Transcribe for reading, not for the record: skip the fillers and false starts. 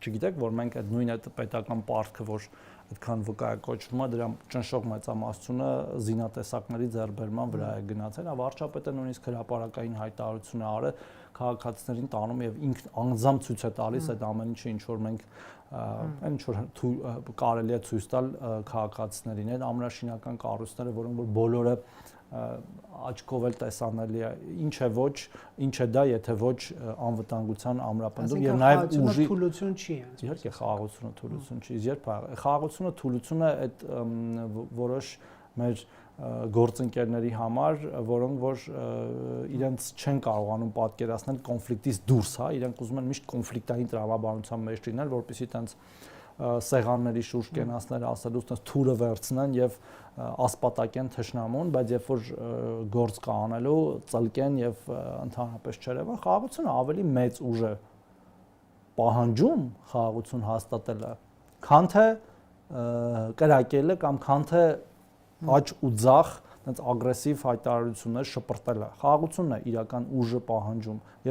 Չգիտեք, որ մենք այդ նույն այդ պետական պարտքը, որ այդքան վկայակոչվում է, դրա ճնշող մեծամասնությունը զինատեսակների ձեռբերման վրա է գնացել, վարչապետը նույնիսկ հրապարակային հայտարարություն է արել, քաղաքացիներին տանում եւ ինքն անձամբ ցույց է տալիս այդ ամեն ինչը, ինչ որ մենք ինչ որ կարելի է ցույց տալ քաղաքացիներին, այդ ամրաշինական կառույցները, որոնք որ բոլորը աչքով էլ տեսանելի է, ինչ է ոչ, ինչ է դա, եթե ոչ անվտանգության ամրապնդում եւ նաեւ ուժի թուլություն չի։ Իհարկե խաղաղությունը թուլություն չի, երբ խաղաղությունը թուլությունը այդ որոշ մեր գործընկերների համար, որոնք որ իրենց չեն կարողանում պատկերացնել կոնֆլիկտից դուրս, հա, իրենք ուզում են միշտ կոնֆլիկտային տրամաբանության մեջ լինել, որպեսզի տենց սեղանների շուրջ կենացներ ասելուց տենց թուրը վերցնեն եւ ասպատակեն թշնամուն, բայց երբ որ գործ կա անելու, ծլկեն եւ ընդհանրապես չերևա, խաղաղությունը ավելի մեծ ուժ է պահանջում խաղաղություն հաստատելը, քան թե կրակելը կամ քան թե աճ ու ձախ այնց ագրեսիվ հայտարարություններ շպրտելը։ Խաղաղությունն է իրական ուժը պահանջում եւ